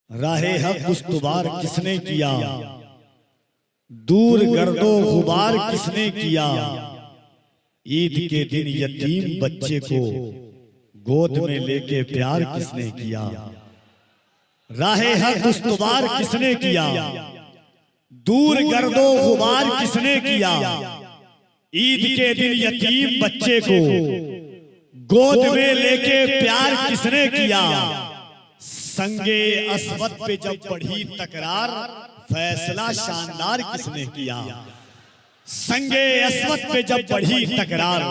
राहे हक उस्तुवार किसने किया, दूर गर्दो गुबार किसने किया। ईद के दिन यतीम बच्चे को गोद में लेके प्यार किसने किया। राहे हक उस्तुवार किसने किया, दूर गर्दो गुबार किसने किया। ईद के दिन यतीम बच्चे को गोद में लेके प्यार किसने किया। संगे अस्वद पे जब बढ़ी तकरार, फैसला शानदार किसने किया। संगे अस्वद पे जब बढ़ी तकरार,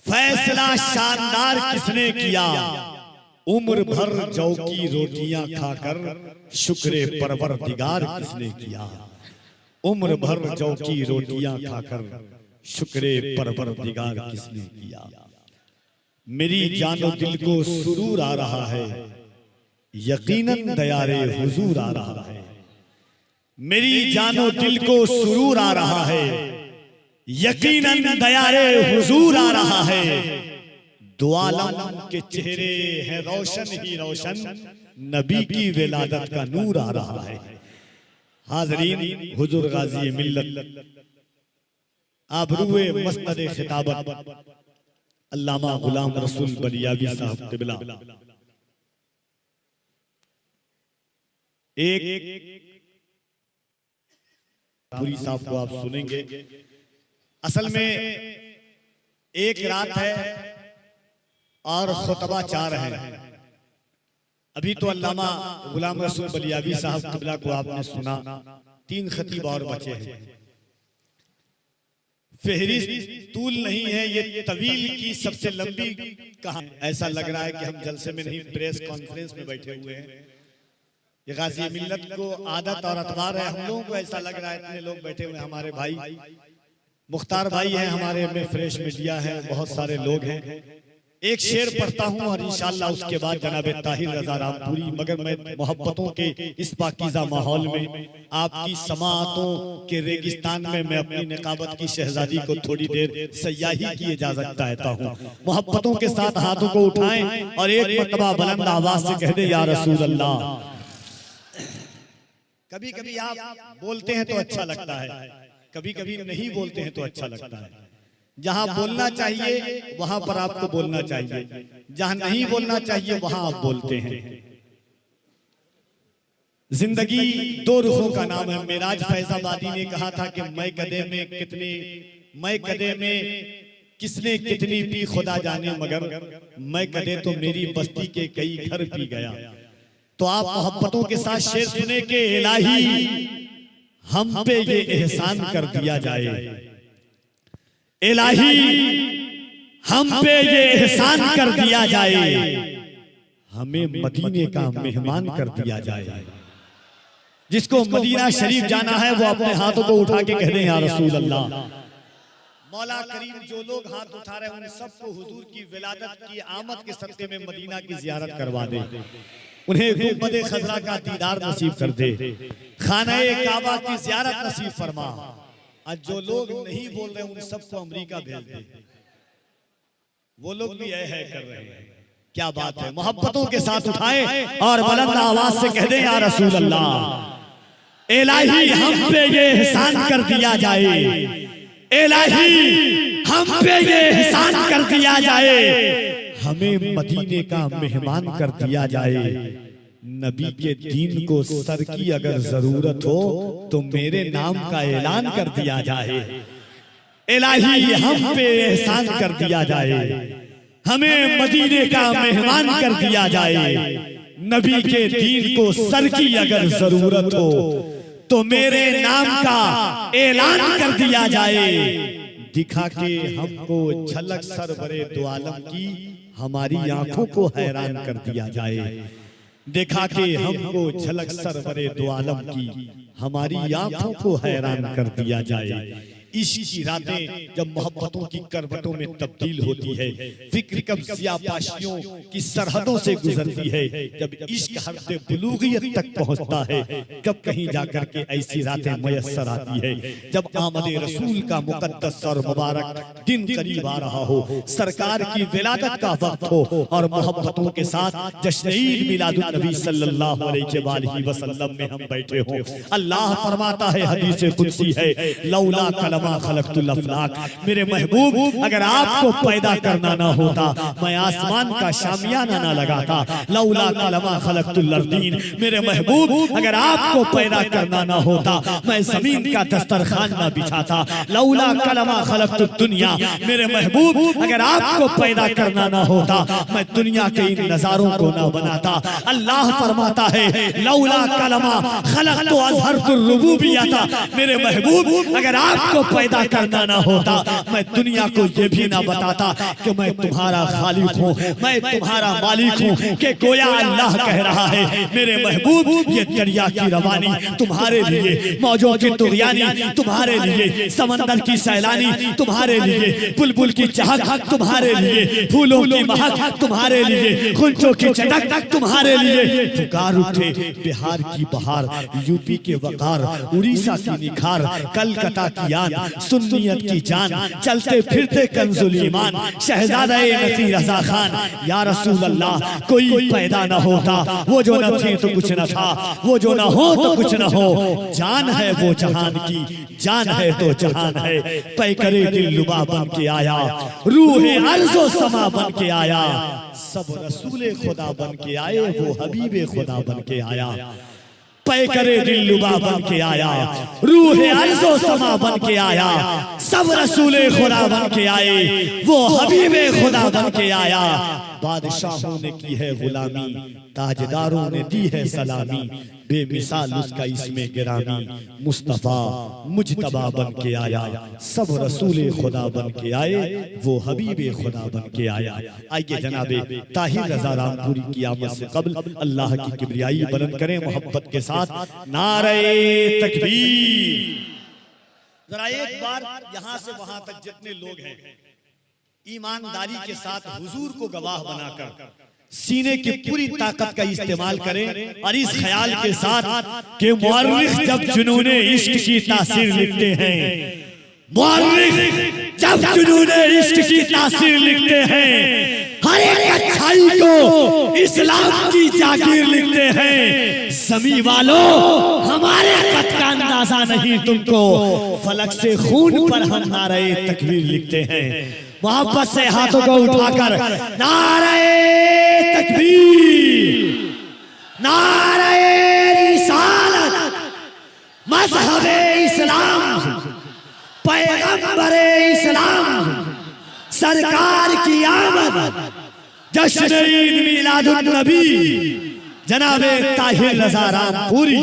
फैसला शानदार किसने किया। उम्र भर जौ की रोटियां खाकर शुक्रे परवरदिगार किसने किया। उम्र भर जौ की रोटियां खाकर शुक्रे परवरदिगार किसने किया। मेरी जानो दिल को सुरूर आ रहा है, यकीनन दयारे हुजूर आ रहा है। मेरी जानो दिल को सुरूर आ रहा है, यकीनन दयारे हुजूर आ रहा है। दो आलम के चेहरे हैं रोशन ही रोशन, नबी की विलादत का नूर आ रहा है। हाज़रीन, हुजूर गाजी मिल्लत आबरूए मस्नद खिताबत अल्लामा गुलाम रसूल बलियावी साहब क़िबला एक पूरी साहब को आप सुनेंगे। असल में एक रात है और खुतबा 4 है। अभी तो अल्लामा गुलाम रसूल बलियावी साहब क़िबला को आपने सुना, 3 खतीब और बचे हैं। फहरिस्त तूल नहीं है, ये तवील की सबसे लंबी कहानी। ऐसा लग रहा है कि हम जलसे में नहीं, प्रेस कॉन्फ्रेंस में बैठे हुए हैं। ये गाजी मिल्लत को आदत और अतबार है, हम लोगों को ऐसा लग रहा है इतने लोग बैठे हुए हैं। हमारे भाई मुख्तार भाई हैं, हमारे में फ्रेश मीडिया है, बहुत सारे लोग हैं। एक शेर पढ़ता हूं और इंशाअल्लाह उसके बाद जनाब ताहिर रजा रामपुरी, मगर मैं मोहब्बतों के इस पाकीज़ा माहौल में, आपकी समाअतों के रेगिस्तान में मैं अपनी निकाबत की शहजादी को थोड़ी देर सयाही की इजाजत चाहता हूं। मोहब्बतों के साथ हाथों को उठाएं और एक मर्तबा बुलंद आवाज से कह दे, या रसूल अल्लाह। कभी कभी आप बोलते हैं तो अच्छा लगता है, कभी कभी नहीं बोलते हैं तो अच्छा लगता है। जहां बोलना चाहिए वहां पर आपको बोलना चाहिए, जहां नहीं बोलना चाहिए वहां आप बोलते हैं। जिंदगी 2 रुखों का नाम है। मेराज फैजाबादी ने कहा था कि मैं कदे में किसने कितनी पी खुदा जाने, मगर मैं कदे तो मेरी बस्ती के कई घर पी गया। तो आप मोहब्बतों के साथ शेर सुने के, इलाही हम पे ये एहसान कर दिया जाए, इलाही हम पे ये एहसान कर दिया जाए, हमें मदीने का मेहमान कर दिया जाए। जिसको मदीना शरीफ जाना है वो अपने हाथों को उठा के कह दें, या रसूल अल्लाह। मौला करीम जो लोग हाथ उठा रहे हैं उन सबको हुजूर की विलादत की आमद के सदक़े में मदीना की ज़ियारत करवा दे, उन्हें गुंबद खजरा का दीदार नसीब कर दे, खाने काबा की ज़ियारत नसीब फरमा। आज जो लोग नहीं बोल रहे उन सबको अमेरिका भेज दे, वो लोग भी है कर रहे हैं। क्या बात है। मोहब्बतों के साथ उठाए और बुलंद आवाज से कह दे, या रसूल अल्लाह। इलाही हम पे ये एहसान कर दिया जाए, इलाही हम पे ये एहसान कर दिया जाए, हमें मदीने का मेहमान कर दिया जाए। नबी के दीन को सर की अगर जरूरत हो तो मेरे नाम का ऐलान कर दिया जाए। इलाही हम पे एहसान कर दिया जाए, हमें मदीने का मेहमान कर दिया जाए। नबी के दीन को सर की अगर जरूरत हो तो मेरे नाम का ऐलान कर दिया जाए। दिखा के हमको झलक सरवरे दो आलम की, हमारी आंखों को हैरान कर दिया जाए। दिखा के हमको झलक सरवरे दो आलम की, हमारी आंखों को हैरान कर दिया जाए। इश्क की रातें जब मोहब्बतों की करवटों में तब्दील होती है, फिक्र कब ज़ियापाशियों की सरहदों से गुजरती है, जब इश्क हद बुलूगियत तक पहुंचता है, कब कहीं जाकर के ऐसी रातें मयस्सर आती है जब आमद रसूल का मुकद्दस और मुबारक दिन करीब आ रहा हो, सरकार की विलादत का वक्त हो और मोहब्बतों के साथ जश्न ईद मिलादुन नबी सल्लल्लाहु अलैहि वसल्लम में हम बैठे हों। अल्लाह फरमाता है, हदीस कुदसी है, लौला कलमा खलक़तुल अफ़लाक, मेरे महबूब अगर आपको पैदा करना ना होता मैं आसमान का शामियाना ना लगाता। लौला कलमा खलक़तुल अर्दीन, मेरे महबूब अगर आपको पैदा करना ना होता मैं जमीन का दस्तरखान ना बिछाता। लौला कलमा खलक़तुद दुनिया, मेरे महबूब अगर आपको पैदा करना ना होता मैं दुनिया के इन नजारों को ना बनाता। अल्लाह फरमाता है, लौला कलमा खलक़तु अज़हरतुर रुबूबियता, मेरे महबूब अगर आपको पैदा करना ना होता मैं दुनिया को ये भी ना बताता कि मैं तुम्हारा खालिक हूँ, मैं तुम्हारा मालिक हूँ। कि गोया अल्लाह कह रहा है, मेरे महबूब ये दरिया की रवानी तुम्हारे लिए, मौजों की तुग़यानी तुम्हारे लिए, समंदर की सैलानी तुम्हारे लिए, बुलबुल की चहक तुम्हारे लिए, फूलों की महक तुम्हारे लिए, गुंजों की चटक तुम्हारे लिए। पुकार उठे बिहार की बहार, यूपी के वकार, उड़ीसा की निखार, कलकत्ता की आन, सुन्नियत की जान, चलते फिरते कंजुल ईमान, शहजादा नसीर रज़ा खान। या रसूल अल्लाह, कोई पैदा न होता, वो जो न थे तो कुछ न था, वो जो न हो तो कुछ न हो। जान है वो जहान की, जान है तो जहान है। पैकरे दिलरुबा बन के आया, रूहे अर्ज़ो समा बन के आया, सब रसूले खुदा बन के आए, वो हबीबे खुदा बन के आया। पैकरे दिलरुबा बन के आया, रूहे अर्ज़ो समा बन के आया, सब रसूले खुदा बन के आए, वो हबीबे खुदा बन के आया। बादशाहों ने की है गुलामी, ताजदारों ने दी है सलामी, बेमिसाल उसका इसमें गिरामी, मुस्तफा मुजतबा बन के आया, सब रसूले खुदा बन के आए, वो हबीबे खुदा बन के आया। आइए जनाबे ताहिर रज़ा रामपुरी की आमद से कबल अल्लाह की किबरियाई बुलंद करें मोहब्बत के साथ, नारे तकबीर। जरा एक बार यहाँ से वहां तक जितने लोग हैं ईमानदारी के साथ हुजूर को गवाह बनाकर सीने की पूरी ताकत का इस्तेमाल करें और इस ख्याल के साथ कि मुअर्रिख जब जुनूने इश्क की तासीर लिखते हैं, मुअर्रिख जब जुनूने इश्क की तासीर लिखते हैं, हर एक अच्छाई को इस्लाम की जागीर लिखते हैं। समी वालों, हमारे कद का अंदाजा नहीं तुमको, फलक से खून पर हम नारे तकबीर लिखते हैं। मोहब्बत से हाथों को उठाकर नारे तकबीर, नारे रिसालत, मज़हबे इस्लाम, पैगंबरे इस्लाम, सरकार की आमद, जश्न ईद मिलादुन नबी, जनाबे ताहिर रज़ा रामपुरी।